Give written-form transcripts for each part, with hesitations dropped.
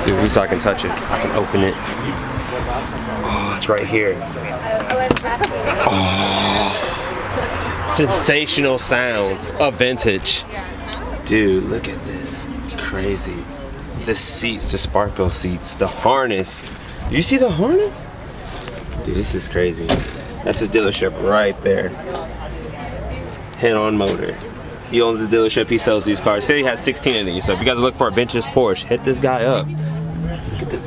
Dude, at least I can touch it. I can open it. Oh, it's right here. Oh, sensational sounds of vintage. Dude, look at this. Crazy. The seats, the Sparco seats, the harness. Do you see the harness? Dude, this is crazy. That's his dealership right there. Head-on motor. He owns his dealership, he sells these cars. Say he has 16 of these, so if you guys look for a vintage Porsche, hit this guy up. Look at the,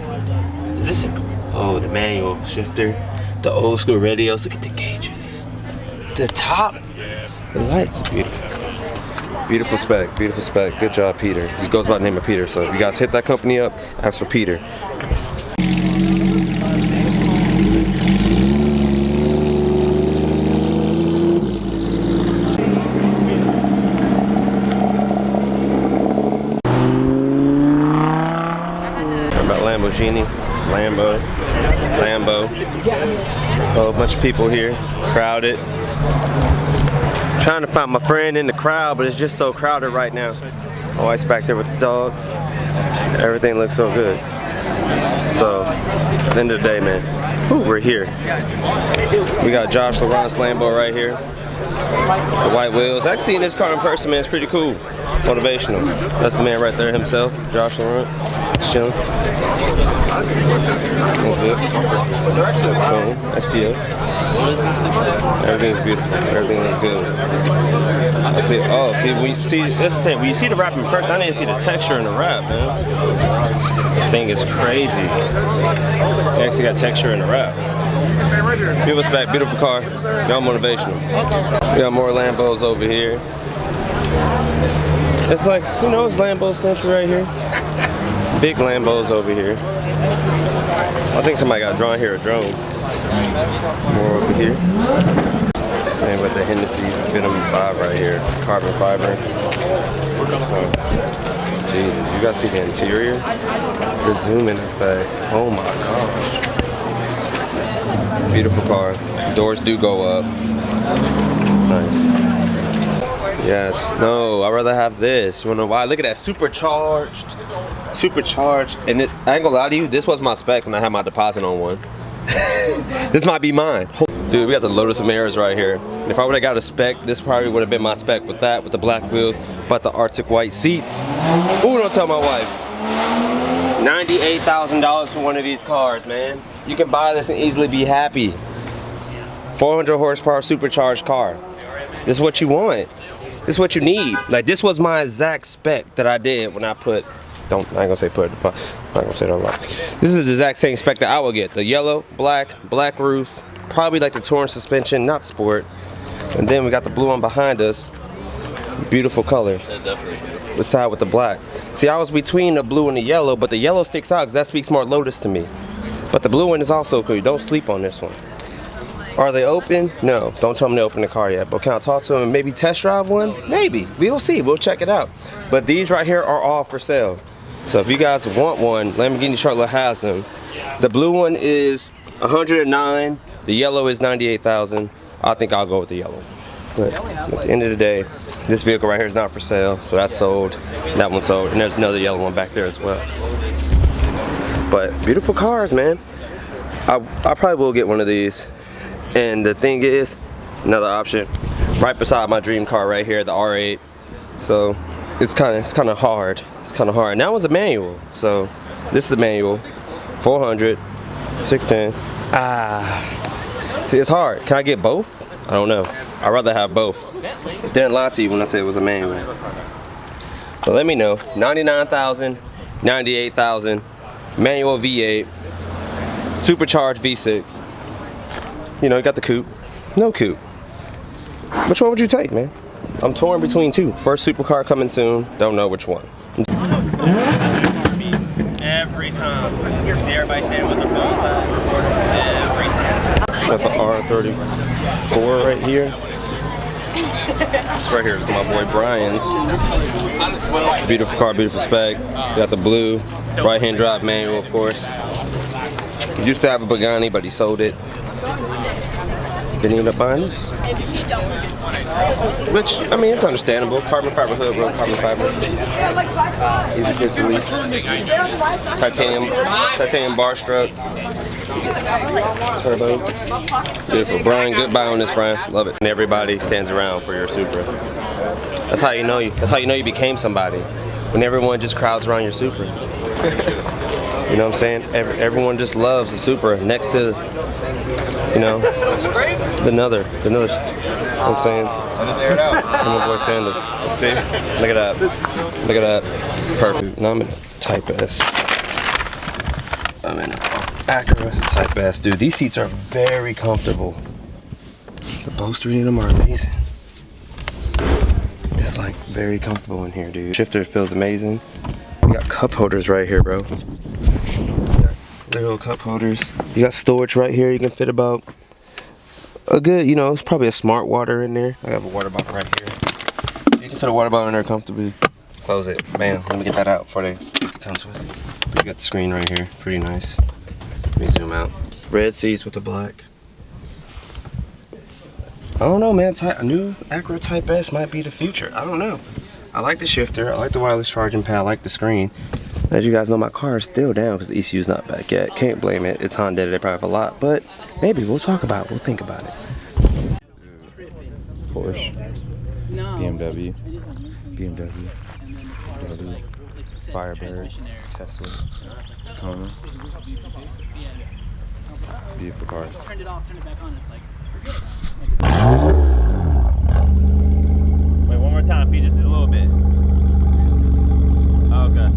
is this a, oh, the manual shifter. The old school radios, look at the gauges. The top, the lights, beautiful. Beautiful spec, beautiful spec. Good job, Peter. He goes by the name of Peter, so if you guys hit that company up, ask for Peter. Lamborghini, Lambo. A whole bunch of people here, crowded. Trying to find my friend in the crowd, but it's just so crowded right now. My wife's back there with the dog. Everything looks so good. So, at the end of the day, man, whew, we're here. We got Josh Laurent's Lambo right here. The white wheels. Actually, seeing this car in person, man, it's pretty cool. Motivational. That's the man right there himself, Josh Laurent. Just chilling. That's it. Boom. STO. Everything's beautiful. Everything is good. I see. Oh, see, when you see this thing, when you see the wrap in person, I didn't see the texture in the wrap, man. The thing is crazy. You actually got texture in the wrap. Beautiful spec, beautiful car. Y'all motivational. We got more Lambos over here. It's like, you know, it's Lambo Central right here. Big Lambos over here. I think somebody got drawn here, a drone. More over here. And with the Hennessy Venom 5 right here. Carbon fiber. Jesus, you guys see the interior? The zoom in effect. Oh my gosh. Beautiful car. Doors do go up. Nice. Yes. No, I'd rather have this. You wanna know why? Look at that. Supercharged. Supercharged. And it, I ain't gonna lie to you, this was my spec when I had my deposit on one. This might be mine. Dude, we got the Lotus Amaras right here. And if I would've got a spec, this probably would've been my spec with that, with the black wheels, but the Arctic white seats. Ooh, don't tell my wife. $98,000 for one of these cars, man. You can buy this and easily be happy. 400 horsepower supercharged car. This is what you want. This is what you need. Like, this was my exact spec that I did when I put, I ain't gonna say put, I'm not gonna say that a lot. This is the exact same spec that I would get. The yellow, black roof, probably like the Touring suspension, not sport. And then we got the blue one behind us. Beautiful color. The side with the black. See, I was between the blue and the yellow, but the yellow sticks out because that speaks more Lotus to me. But the blue one is also cool. Don't sleep on this one. Are they open? No, don't tell them to open the car yet. But can I talk to them and maybe test drive one? Maybe. We'll see. We'll check it out. But these right here are all for sale. So if you guys want one, Lamborghini Charlotte has them. The blue one is 109. The yellow is 98,000. I think I'll go with the yellow. But at the end of the day, this vehicle right here is not for sale. So that's sold. That one's sold. And there's another yellow one back there as well. But beautiful cars, man. I probably will get one of these. And the thing is, another option, right beside my dream car right here, the R8. So it's kind of hard. It's kind of hard. And that was a manual. So this is a manual. 400, 610. See, it's hard. Can I get both? I don't know. I'd rather have both. Didn't lie to you when I said it was a manual. But let me know. 99,000, 98,000, manual V8, supercharged V6. You know, you got the coupe, no coupe. Which one would you take, man? I'm torn between two. First supercar coming soon, don't know which one. Every time. See everybody standing with their phones out. Every time. Got the R34 right here. It's right here, it's my boy Brian's. Beautiful car, beautiful spec. Got the blue, right-hand drive manual, of course. He used to have a Pagani, but he sold it. Then you end up buying this. Which, I mean, it's understandable. Carbon fiber hood, real carbon fiber. Easy quick release. Titanium bar strut. Turbo. Beautiful. Brian, goodbye on this, Brian. Love it. And everybody stands around for your Supra. That's how you know you. That's how you know you became somebody. When everyone just crowds around your Supra. You know what I'm saying? Everyone just loves the Supra next to, you know, the another. You know what I'm saying? And my boy Sander. See? Look at that. Look at that. Perfect. Now I'm in Type S. I'm in Acura Type S. Dude, these seats are very comfortable. The bolstering in them are amazing. It's like very comfortable in here, dude. Shifter feels amazing. We got cup holders right here, bro. Little cup holders. You got storage right here. You can fit about a good, you know, it's probably a smart water in there. I have a water bottle right here. You can fit a water bottle in there comfortably. Close it. Bam. Let me get that out before it comes with. You got the screen right here. Pretty nice. Let me zoom out. Red seats with the black. I don't know, man. A new Acura Type S might be the future. I don't know. I like the shifter. I like the wireless charging pad. I like the screen. As you guys know, my car is still down because the ECU's not back yet. Can't blame it. It's Honda. They probably have a lot, but maybe we'll talk about it. We'll think about it. Porsche, BMW, Firebird, Tesla, Tacoma. Beautiful cars. Turned it off, turned it back on. It's like. Wait, one more time, Pete. Just a little bit. Oh, okay.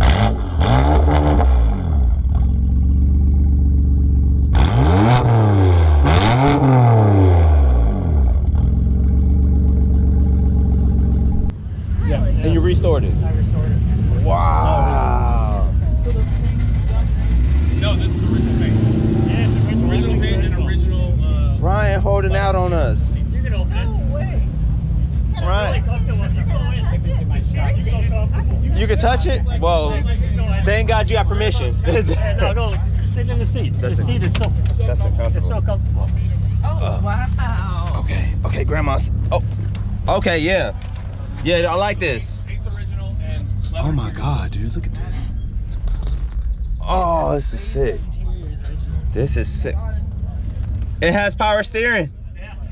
Yeah. And you restored it? I restored it. Wow. No, this is the original paint. Yeah, it's Original paint and original. Brian holding out on us. You can open it. No way. Brian. You You can touch it? Whoa. Thank God you got permission. No, no, sit in the seat. The seat is so That's uncomfortable. It's so comfortable. Oh, wow. Okay, grandma's. Oh, okay, yeah. Yeah, I like this. Paint's original and. Oh my God, dude, look at this. Oh, this is sick. This is sick. It has power steering.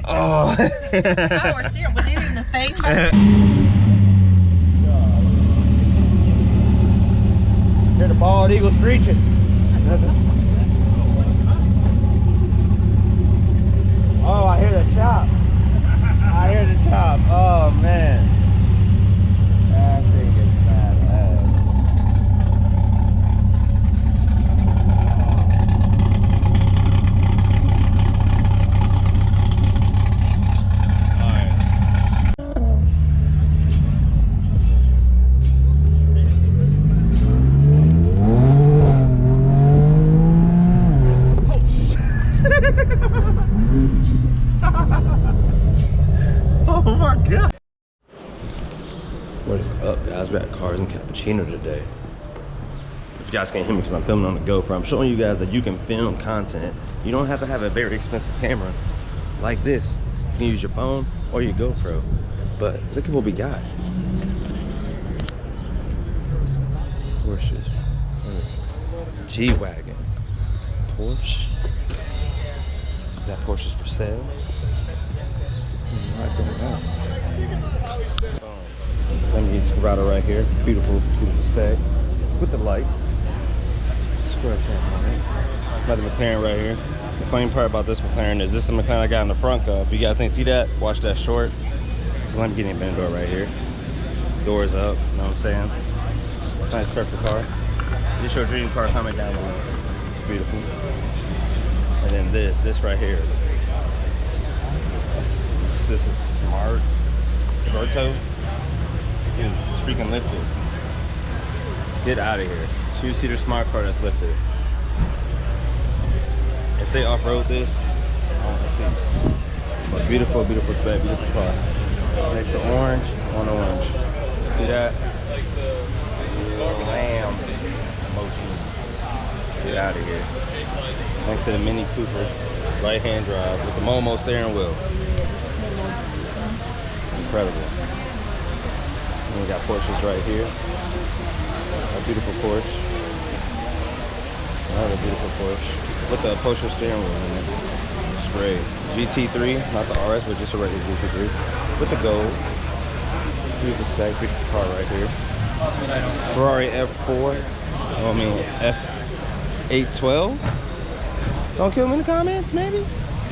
Oh. Power steering, was it even a thing? Hear the bald eagle screeching. Oh, I hear the chop. I hear the chop. Oh man. That thing is badass. Oh my God. What is up, guys? We're at Cars and Cappuccino today. If you guys can't hear me because I'm filming on the GoPro, I'm showing you guys that you can film content. You don't have to have a very expensive camera like this. You can use your phone or your GoPro. But look at what we got. Porsches. G-Wagon. Porsche. That Porsche's for sale. Lamborghini Scarrado right here. Beautiful, beautiful spec. With the lights. Square cap on it. Got the McLaren right here. The funny part about this McLaren is this is the McLaren I got in the front of. If you guys didn't see that, watch that short. It's a Lamborghini Aventador right here. Doors up, you know what I'm saying? Nice, perfect car. This your dream car, comment down below. It's beautiful. And then this right here. This is smart. Roberto. Dude, it's freaking lifted. Get out of here. 2-seater smart car that's lifted. If they off-road this, I want to see. But beautiful, beautiful spec, beautiful car. Next to orange, on orange. See that? Lamb. Motion. Get out of here. Next to the Mini Cooper, right-hand drive with the Momo steering wheel. Incredible. And we got Porsches right here. A beautiful Porsche. Another beautiful Porsche with the upholstered steering wheel in it. It's great. GT3, not the RS, but just a regular GT3 with the gold. Beautiful spec, beautiful car right here. Ferrari F4. I mean F812. Don't kill me in the comments, maybe.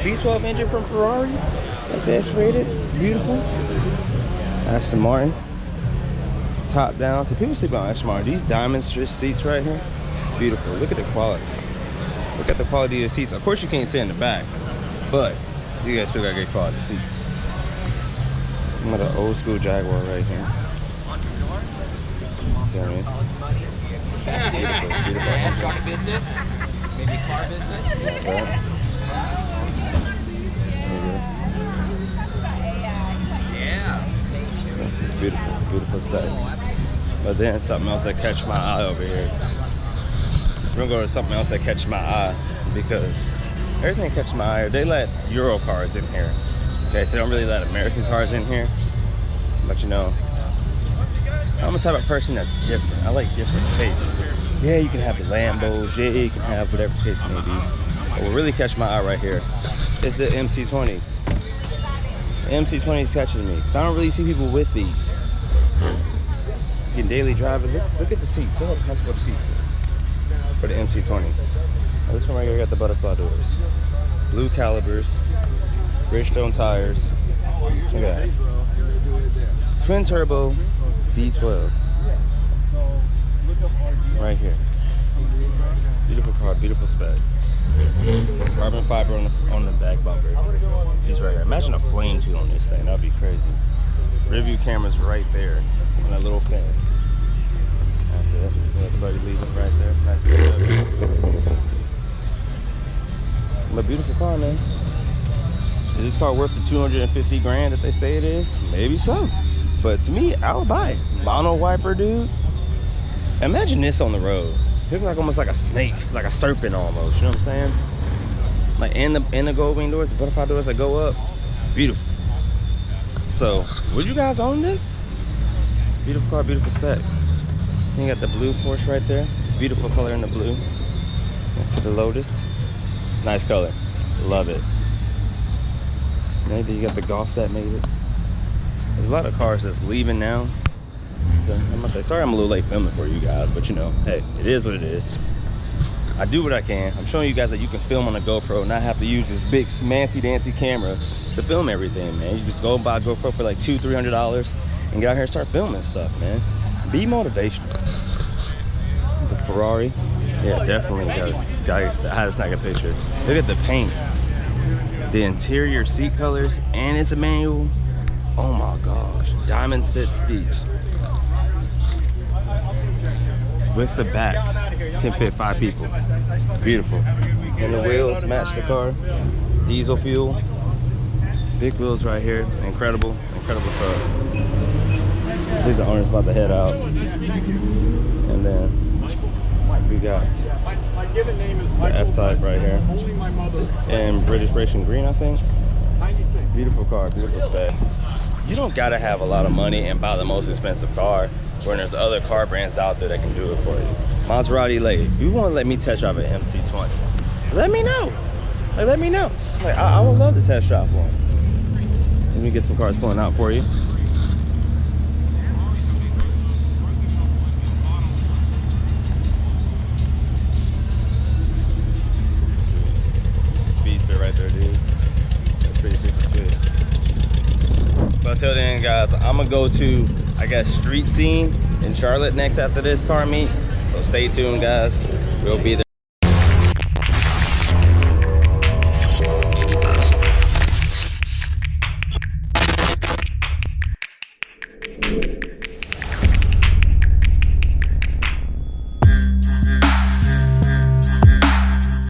V12 engine from Ferrari. SS rated. Beautiful. Aston Martin. Top down. So people sleep on Aston Martin. These diamond stitch seats right here. Beautiful. Look at the quality. Look at the quality of the seats. Of course you can't sit in the back, but you guys still got great quality seats. Another old school Jaguar right here. See what I mean? Beautiful, beautiful. business, maybe car business. So it's beautiful, beautiful spec. But then something else that catch my eye over here. We're gonna go to something else that catch my eye because everything catch my eye. They let Euro cars in here. Okay, so they don't really let American cars in here. But you know, I'm the type of person that's different. I like different tastes. Yeah, you can have the Lambos. Yeah, you can have whatever case may be. But what really catch my eye right here is the MC20s. The MC20s catches me because I don't really see people with these. You can daily drive it. Look at the seats. Look how comfortable the seats is for the MC20. Now, this one right here got the butterfly doors. Blue calibers. Bridgestone tires. Look at that. Twin turbo D12. Right here. Beautiful car, beautiful spec. Carbon fiber on the back bumper. These right here. Imagine a flame tube on this thing. That'd be crazy. Rear view camera's right there on that little fan. That's it. Got the buddy leaving right there. Nice pickup. But beautiful car, man. Is this car worth the 250 grand that they say it is? Maybe so. But to me, I'll buy it. Mono wiper, dude. Imagine this on the road. It looks like almost like a snake, like a serpent almost. You know what I'm saying? Like in the gold wing doors, the butterfly doors that go up. Beautiful. So, would you guys own this? Beautiful car, beautiful specs. You got the blue Porsche right there. Beautiful color in the blue. Next to the Lotus. Nice color. Love it. Maybe you got the Golf that made it. There's a lot of cars that's leaving now. So I'm gonna say, sorry I'm a little late filming for you guys, but you know, hey, it is what it is. I do what I can. I'm showing you guys that you can film on a GoPro, not have to use this big smancy dancy camera to film everything, man. You just go buy a GoPro for like $200-300 and get out here and start filming stuff, man. Be motivational. The Ferrari, yeah, definitely guys, I had to snag a picture. Look at the paint, the interior seat colors, and it's a manual. Oh my gosh, diamond sit seats. With the back, can fit 5 people. Beautiful. And the wheels match the car. Diesel fuel. Big wheels right here. Incredible, incredible truck. I think the owner's about to head out. And then we got the F-Type right here. And British Racing Green, I think. Beautiful car, beautiful spec. You don't gotta have a lot of money and buy the most expensive car when there's other car brands out there that can do it for you. Maserati lady, if you want to let me test drive an MC20, let me know. Like, let me know. Like, I would love to test drive one. Let me get some cars pulling out for you. Speedster right there, dude. That's pretty freaking sweet. But until then, guys, I'm gonna go to, I guess, street scene in Charlotte next after this car meet. So stay tuned, guys. We'll be there.